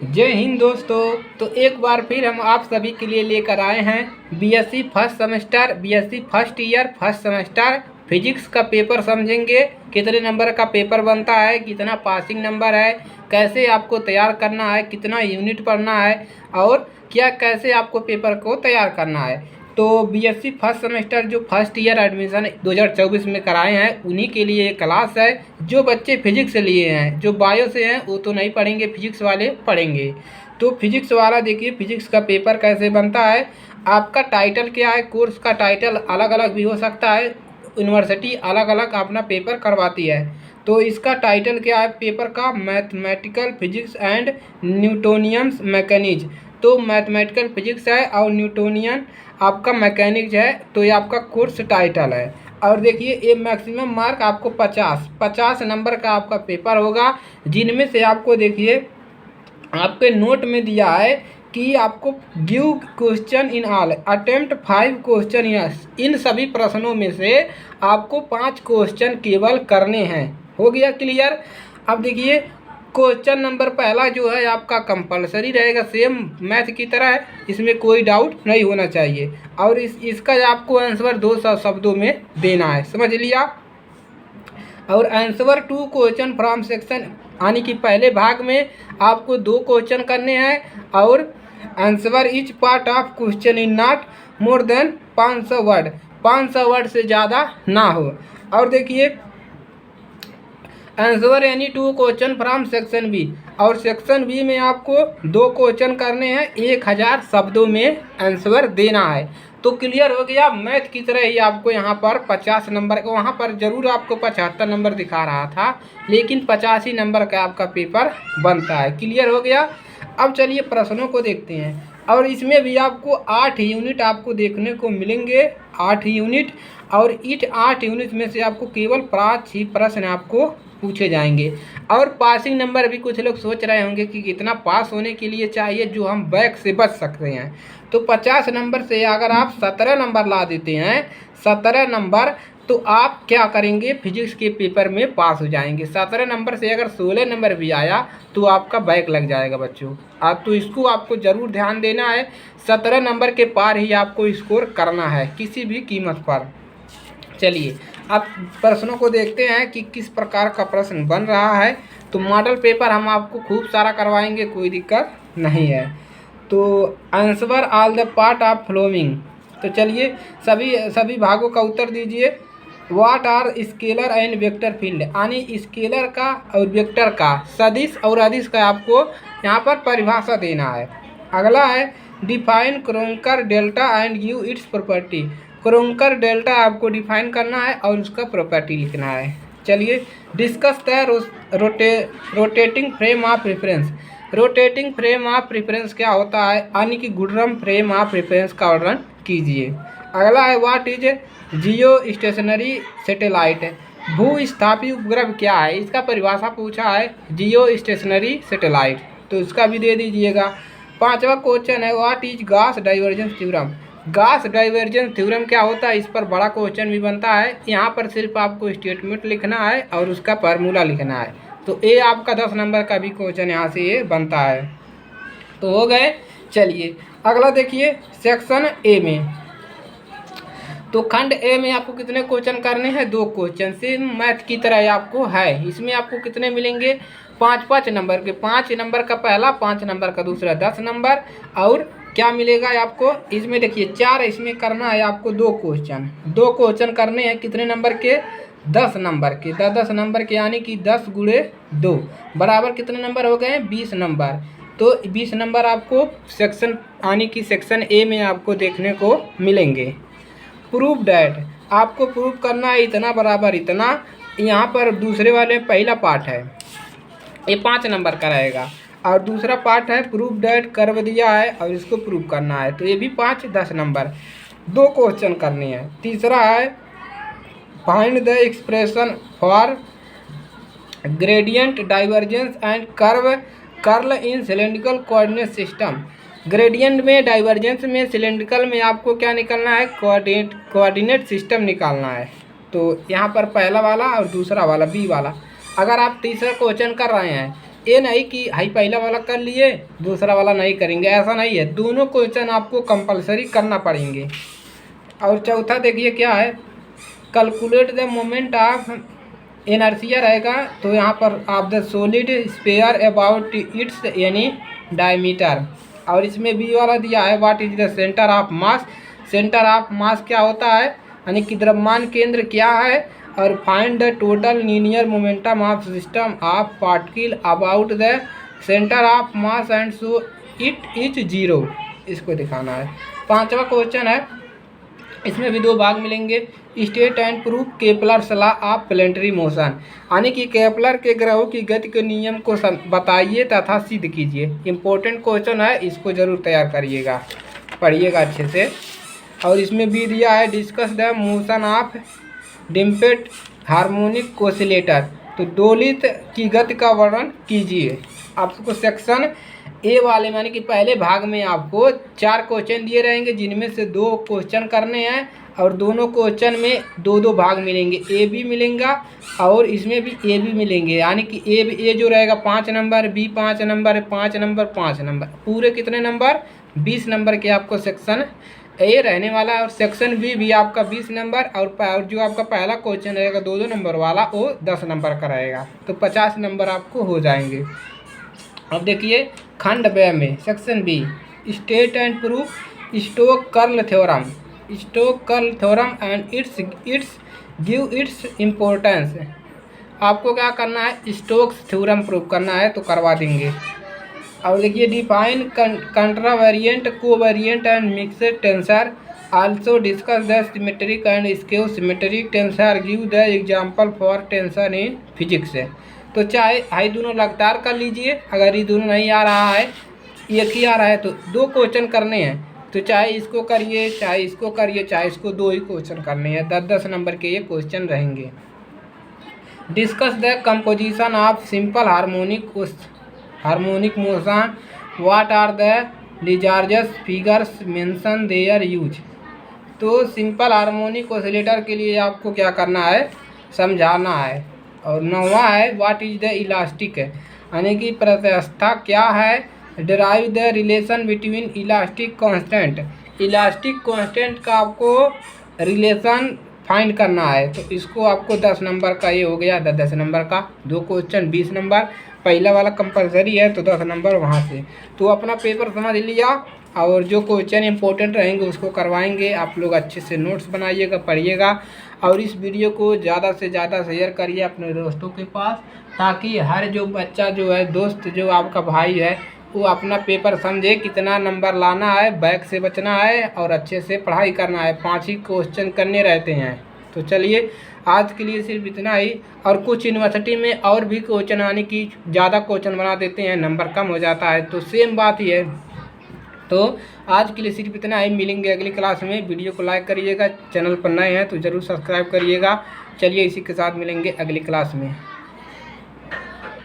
जय हिंद दोस्तों। तो एक बार फिर हम आप सभी के लिए लेकर आए हैं BSc first semester BSc first year first semester physics का पेपर। समझेंगे कितने नंबर का पेपर बनता है, कितना पासिंग नंबर है, कैसे आपको तैयार करना है, कितना यूनिट पढ़ना है और क्या कैसे आपको पेपर को तैयार करना है। तो बीएससी फर्स्ट सेमेस्टर जो फर्स्ट ईयर एडमिशन 2024 में कराए हैं उन्हीं के लिए ये क्लास है। जो बच्चे फिजिक्स से लिए हैं, जो बायो से हैं वो तो नहीं पढ़ेंगे, फिजिक्स वाले पढ़ेंगे। तो फिजिक्स वाला देखिए फिजिक्स का पेपर कैसे बनता है। आपका टाइटल क्या है, कोर्स का टाइटल अलग अलग भी हो सकता है, यूनिवर्सिटी अलग अलग अपना पेपर करवाती है। तो इसका टाइटल क्या है पेपर का, मैथमेटिकल फिजिक्स एंड न्यूटोनियंस मैकेनिज्म। तो मैथमेटिकल फिजिक्स है और न्यूटोनियन आपका मैकेनिक्स है। तो ये आपका कोर्स टाइटल है। और देखिए ये मैक्सिमम मार्क आपको 50 नंबर का आपका पेपर होगा, जिनमें से आपको देखिए आपके नोट में दिया है कि आपको give question in all attempt 5 question in सभी प्रश्नों में से आपको 5 क्वेश्चन केवल करने हैं। हो गया क्लियर। अब देखिए क्वेश्चन नंबर पहला जो है आपका कंपलसरी रहेगा, सेम मैथ की तरह है, इसमें कोई डाउट नहीं होना चाहिए। और इसका आपको आंसर 200 शब्दों में देना है, समझ लिया। और answer to question from section यानी कि पहले भाग में आपको 2 क्वेश्चन करने हैं और answer each part of question in not more than 500 word, 500 word से ज़्यादा ना हो। और देखिए answer any 2 question from section B, और सेक्शन बी में आपको 2 क्वेश्चन करने हैं, 1000 शब्दों में आंसर देना है। तो क्लियर हो गया। मैथ की तरह ही आपको यहाँ पर 50 नंबर का, वहाँ पर जरूर आपको 75 नंबर दिखा रहा था, लेकिन 85 नंबर का आपका पेपर बनता है। क्लियर हो गया। अब चलिए प्रश्नों को देखते हैं। और इसमें भी आपको 8 यूनिट आपको देखने को मिलेंगे, 8 यूनिट। और इस 8 यूनिट में से आपको केवल 5 ही प्रश्न आपको पूछे जाएंगे। और पासिंग नंबर भी कुछ लोग सोच रहे होंगे कि कितना पास होने के लिए चाहिए जो हम बैक से बच सकते हैं। तो 50 नंबर से अगर आप 17 नंबर ला देते हैं, 17 नंबर, तो आप क्या करेंगे, फिजिक्स के पेपर में पास हो जाएंगे। 17 नंबर से अगर 16 नंबर भी आया तो आपका बैक लग जाएगा बच्चों। आप तो इसको आपको ज़रूर ध्यान देना है, 17 नंबर के पार ही आपको स्कोर करना है किसी भी कीमत पर। चलिए अब प्रश्नों को देखते हैं कि किस प्रकार का प्रश्न बन रहा है। तो मॉडल पेपर हम आपको खूब सारा करवाएंगे, कोई दिक्कत नहीं है। तो answer all the part of following. तो चलिए सभी भागों का उत्तर दीजिए। What are scalar and vector field, यानी स्केलर का और वेक्टर का, सदिश और अदिश का आपको यहाँ पर परिभाषा देना है। अगला है define Kronecker delta and give its property. Kronecker delta आपको डिफाइन करना है और उसका प्रॉपर्टी लिखना है। चलिए discuss the rotating frame of reference. Rotating frame of reference क्या होता है, यानी कि घूर्णन फ्रेम ऑफ रेफरेंस का वर्णन कीजिए। अगला है what is geostationary satellite. भू-स्थापी उपग्रह क्या है, इसका परिभाषा पूछा है, जियो स्टेशनरी सैटेलाइट, तो इसका भी दे दीजिएगा। 5वां क्वेश्चन है what is Gauss divergence theorem. Gauss divergence theorem क्या होता है, इस पर बड़ा क्वेश्चन भी बनता है। यहाँ पर सिर्फ आपको स्टेटमेंट लिखना है और उसका फार्मूला लिखना है। तो ये आपका 10 नंबर का भी क्वेश्चन यहाँ से ये बनता है। तो हो गए। चलिए अगला देखिए सेक्शन ए में। तो खंड ए में आपको कितने क्वेश्चन करने हैं, 2 क्वेश्चन, सेम मैथ की तरह आपको है। इसमें आपको कितने मिलेंगे, 5 नंबर के, 5 नंबर का पहला, 5 नंबर का दूसरा, 10 नंबर। और क्या मिलेगा आपको, इसमें देखिए 4 इसमें करना है आपको, 2 क्वेश्चन करने हैं, कितने नंबर के, 10 नंबर के, 10 नंबर के, यानी कि 10 गुणे 2 बराबर कितने नंबर हो गए, 20 नंबर। तो 20 नंबर आपको सेक्शन यानी कि सेक्शन ए में आपको देखने को मिलेंगे। प्रूफ डैट, आपको प्रूफ करना है इतना बराबर इतना। यहाँ पर दूसरे वाले पहला पार्ट है, ये 5 नंबर का रहेगा, और दूसरा पार्ट है प्रूफ डैट कर्व दिया है और इसको प्रूफ करना है, तो ये भी 5 10 नंबर, 2 क्वेश्चन करने हैं। तीसरा है find the expression for gradient divergence and curl in cylindrical coordinate system. Gradient में, डाइवर्जेंस में, सिलेंड्रिकल में आपको क्या निकालना है, कोऑर्डिनेट सिस्टम निकालना है। तो यहाँ पर पहला वाला और दूसरा वाला बी वाला। अगर आप तीसरा क्वेश्चन कर रहे हैं ये नहीं कि हाई पहला वाला कर लिए दूसरा वाला नहीं करेंगे, ऐसा नहीं है, दोनों क्वेश्चन आपको कंपलसरी करना पड़ेंगे। और चौथा देखिए क्या है, calculate the moment of inertia रहेगा, तो यहाँ पर आप the solid sphere about it's यानी डायमीटर। और इसमें बी वाला दिया है what is the centre of mass. Centre of mass क्या होता है यानी कि द्रव्यमान केंद्र क्या है। और find the total linear momentum of system of particle about the centre of mass and so it is zero, इसको दिखाना है। पांचवा क्वेश्चन है, इसमें भी दो भाग मिलेंगे। State and proof Kepler's law of planetary motion, यानी कि केपलर के ग्रहों की गति के नियम को बताइए तथा सिद्ध कीजिए। इम्पोर्टेंट क्वेश्चन है, इसको जरूर तैयार करिएगा, पढ़िएगा अच्छे से। और इसमें भी दिया है discuss the motion of damped harmonic oscillator, तो दोलित की गति का वर्णन कीजिए। आपको सेक्शन ए वाले यानी कि पहले भाग में आपको 4 क्वेश्चन दिए रहेंगे, जिनमें से 2 क्वेश्चन करने हैं और दोनों क्वेश्चन में 2-2 भाग मिलेंगे, ए भी मिलेगा और इसमें भी ए भी मिलेंगे, यानी कि ए जो रहेगा 5 number, B 5 number, 5 number, 5 number, पूरे कितने नंबर 20 नंबर के आपको सेक्शन ए रहने वाला है। और सेक्शन बी भी आपका 20 नंबर और जो आपका पहला क्वेश्चन रहेगा 2-2 नंबर वाला वो 10 नंबर का रहेगा, तो 50 नंबर आपको हो जाएंगे। अब देखिए खंड ब में section B, state and proof Stoke curl theorem. Stoke curl theorem and its give its importance. आपको क्या करना है, स्टोक्स थ्योरम प्रूफ करना है तो करवा देंगे। और देखिए define contravariant covariant and mixed tensor, also discuss the symmetric and skew symmetric tensor, give the example for tensor in physics. तो चाहे हाई दोनों लगातार कर लीजिए, अगर ये दोनों नहीं आ रहा है, एक ही आ रहा है तो 2 क्वेश्चन करने हैं, तो चाहे इसको करिए चाहे इसको करिए, चाहे इसको 2 ही क्वेश्चन करने हैं, 10-10 नंबर के ये क्वेश्चन रहेंगे। Discuss the composition of simple harmonic motion, what are the Lissajous figures mention their use. तो सिंपल हार्मोनिक ऑसिलेटर के लिए आपको क्या करना है, समझाना है। और 9वां है व्हाट इज द इलास्टिक, यानी कि प्रत्यास्थता क्या है। Derive the relation between elastic constant. Elastic constant का आपको रिलेशन फाइंड करना है, तो इसको आपको 10 नंबर का ये हो गया, 10 नंबर का 2 क्वेश्चन 20 नंबर, पहला वाला कंपलसरी है तो 10 नंबर वहाँ से। तो अपना पेपर समझ लिया और जो क्वेश्चन इंपॉर्टेंट रहेंगे उसको करवाएंगे। आप लोग अच्छे से नोट्स बनाइएगा, पढ़िएगा और इस वीडियो को ज़्यादा से ज़्यादा शेयर करिए अपने दोस्तों के पास, ताकि हर जो बच्चा जो है, दोस्त जो आपका भाई है, वो अपना पेपर समझे कितना नंबर लाना है, बैक से बचना है और अच्छे से पढ़ाई करना है। 5 ही क्वेश्चन करने रहते हैं। तो चलिए आज के लिए सिर्फ इतना ही। और कुछ यूनिवर्सिटी में और भी क्वेश्चन आने की ज़्यादा क्वेश्चन बना देते हैं, नंबर कम हो जाता है, तो सेम बात ही है। तो आज के लिए सिर्फ इतना ही, मिलेंगे अगली क्लास में। वीडियो को लाइक करिएगा, चैनल पर नए हैं तो ज़रूर सब्सक्राइब करिएगा। चलिए इसी के साथ मिलेंगे अगली क्लास में।